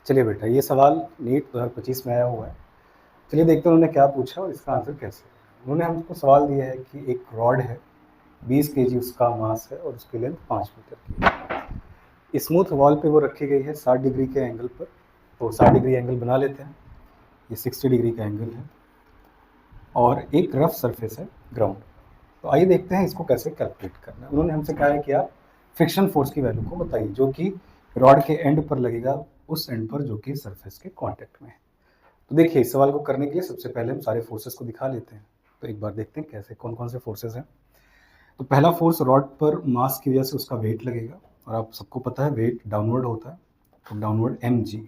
चलिए बेटा, ये सवाल नीट 2025 में आया हुआ है। चलिए देखते हैं उन्होंने क्या पूछा और इसका आंसर कैसे है। उन्होंने हमको सवाल दिया है कि एक रॉड है, 20 केजी उसका मास है और उसकी लेंथ 5 मीटर की है। स्मूथ वॉल पे वो रखी गई है 60 डिग्री के एंगल पर। तो 60 डिग्री एंगल बना लेते हैं। ये 60 डिग्री का एंगल है और एक रफ सरफेस है ग्राउंड। तो आइए देखते हैं इसको कैसे कैलकुलेट करना है। उन्होंने हमसे कहा है कि आप फ्रिक्शन फोर्स की वैल्यू को बताइए, जो कि रॉड के एंड पर लगेगा, उस एंड पर जो कि सरफेस के कांटेक्ट में है। तो देखिए, इस सवाल को करने के लिए सबसे पहले हम सारे फोर्सेस को दिखा लेते हैं। तो एक बार देखते हैं कैसे, कौन कौन से फोर्सेस हैं। तो पहला फोर्स रॉड पर मास की वजह से उसका वेट लगेगा, और आप सबको पता है वेट डाउनवर्ड होता है, तो डाउनवर्ड mg।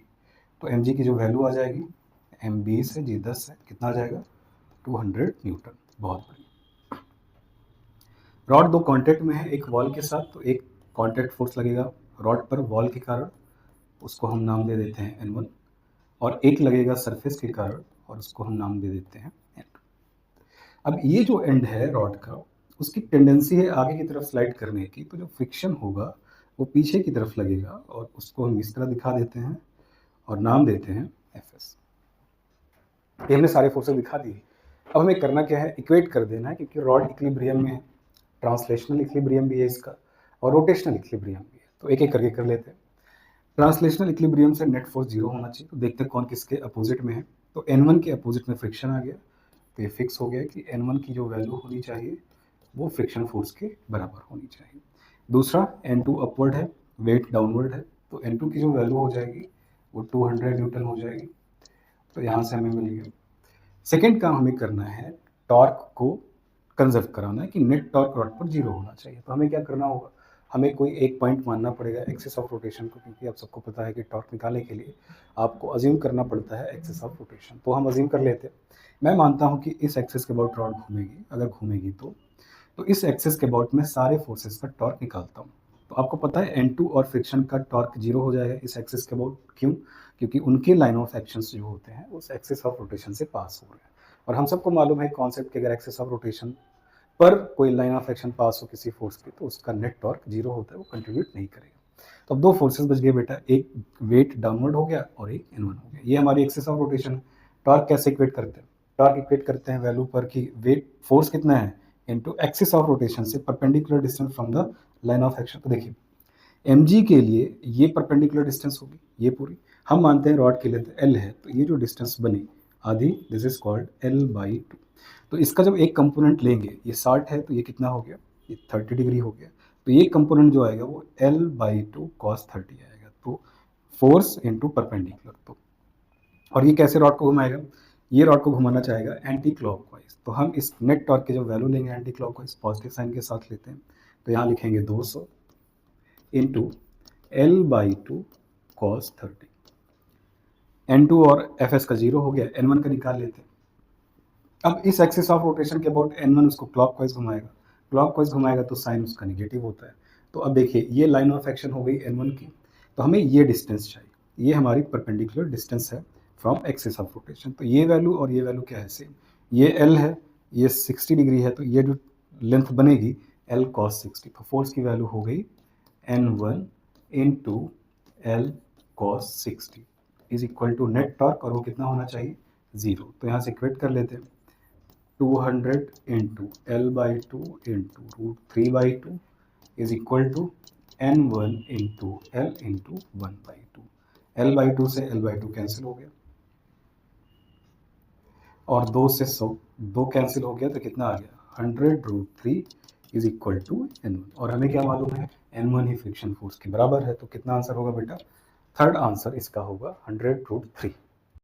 तो mg की जो वैल्यू आ जाएगी, m 20 है, g 10 है, कितना आ जाएगा 200 न्यूटन। बहुत बढ़िया। रॉड दो कांटेक्ट में है एक वॉल के साथ, तो एक कांटेक्ट फोर्स लगेगा रॉड पर वॉल के कारण, उसको हम नाम दे देते हैं n1, और एक लगेगा सरफेस के कारण और उसको हम नाम दे देते हैं n2। अब ये जो एंड है रॉड का, उसकी टेंडेंसी है आगे की तरफ स्लाइड करने की, तो जो फ्रिक्शन होगा वो पीछे की तरफ लगेगा, और उसको हम इस तरह दिखा देते हैं और नाम देते हैं Fs। ये हमने सारे फोर्सेस दिखा दिए। अब हमें करना क्या है, इक्वेट कर देना है, क्योंकि रॉड इक्विलिब्रियम में है। ट्रांसलेशनल इक्विलिब्रियम भी है इसका, और रोटेशनल इक्विलिब्रियम भी है। तो एक एक करके कर लेते हैं। ट्रांसलेशनल इक्विलिब्रियम से नेट फोर्स 0 होना चाहिए। तो देखते हैं कौन किसके अपोजिट में है। तो n1 के अपोजिट में फ्रिक्शन आ गया, तो ये फिक्स हो गया कि n1 की जो वैल्यू होनी चाहिए वो फ्रिक्शन फोर्स के बराबर होनी चाहिए। दूसरा, n2 अपवर्ड है, वेट डाउनवर्ड है, तो n2 की जो वैल्यू हो जाएगी वो 200 न्यूटन हो जाएगी। तो यहाँ से हमें मिल गया। सेकेंड काम हमें करना है, टॉर्क को कंजर्व कराना है कि नेट टॉर्क रॉड पर 0 होना चाहिए। तो हमें क्या करना होगा, हमें कोई एक पॉइंट मानना पड़ेगा एक्सिस ऑफ रोटेशन को, क्योंकि आप सबको पता है कि टॉर्क निकालने के लिए आपको अज्यूम करना पड़ता है एक्सिस ऑफ रोटेशन। तो हम अज्यूम कर लेते हैं, मैं मानता हूं कि इस एक्सिस के अबाउट रॉड घूमेगी, अगर घूमेगी तो इस एक्सिस के अबाउट में सारे फोर्सेस का टॉर्क निकालता हूँ। तो आपको पता है n2 और फ्रिक्शन का टॉर्क 0 हो जाएगा इस एक्सिस के अबाउट। क्यों? क्योंकि उनके लाइन ऑफ एक्शंस जो होते हैं उस एक्सिस ऑफ रोटेशन से पास हो रहे हैं, और हम सबको मालूम है कॉन्सेप्ट कि अगर एक्सिस ऑफ रोटेशन पर कोई लाइन ऑफ एक्शन पास हो किसी फोर्स की, तो उसका नेट टॉर्क 0 होता है, वो कंट्रीब्यूट नहीं करेगा। तो अब दो फोर्सेस बच गए बेटा, एक वेट डाउनवर्ड हो गया और एक इनवर्ड हो गया। ये हमारी एक्सिस ऑफ रोटेशन है। टॉर्क कैसे इक्वेट करते हैं, टॉर्क इक्वेट करते हैं वैल्यू पर कि वेट फोर्स कितना है इनटू एक्सिस ऑफ रोटेशन से perpendicular distance from the line of action. तो देखिए, mg के लिए ये परपेंडिकुलर डिस्टेंस होगी, ये पूरी हम मानते हैं रॉड की लेंथ l है, तो ये जो डिस्टेंस बनी आधी, दिस इज कॉल्ड l/2। तो इसका जब एक कंपोनेंट लेंगे, ये 60 है, तो ये कितना हो गया, ये 30 डिग्री हो गया। तो ये कंपोनेंट जो आएगा वो l/2 cos 30 आएगा। तो फोर्स इनटू परपेंडिकुलर। तो और ये कैसे रॉड को घुमाएगा, ये रॉड को घुमाना चाहेगा एंटी क्लॉकवाइज। तो हम इस नेट टॉर्क के जो वैल्यू लेंगे एंटी क्लॉकवाइज, पॉजिटिव साइन के साथ लेते हैं। तो यहाँ लिखेंगे 200 इंटू l/2 cos 30। n2 और fs का 0 हो गया, n1 का निकाल लेते हैं। अब इस एक्सिस ऑफ रोटेशन के अबाउट n1 उसको क्लॉकवाइज घुमाएगा, क्लॉकवाइज घुमाएगा तो साइन उसका निगेटिव होता है। तो अब देखिए, ये लाइन ऑफ एक्शन हो गई n1 की, तो हमें ये डिस्टेंस चाहिए, ये हमारी परपेंडिकुलर डिस्टेंस है फ्रॉम एक्सिस ऑफ रोटेशन। तो ये वैल्यू और ये वैल्यू क्या है, सेम। ये l है, ये 60 डिग्री है, तो ये जो लेंथ बनेगी l cos 60। तो फोर्स की वैल्यू हो गई n1 into l cos 60 is equal to net torque, और वो कितना होना चाहिए 0। तो यहाँ से इक्वेट कर लेते हैं, 200 into l/2 into √3/2 is equal to n1 into l into 1/2। l/2 से l/2 कैंसिल हो गया, और 2 से 100, 2 कैंसिल हो गया, तो कितना आ गया 100√3 इज इक्वल टू n1। और हमें क्या मालूम है, n1 ही फ्रिक्शन फोर्स के बराबर है। तो कितना आंसर होगा बेटा, थर्ड आंसर इसका होगा 100√3।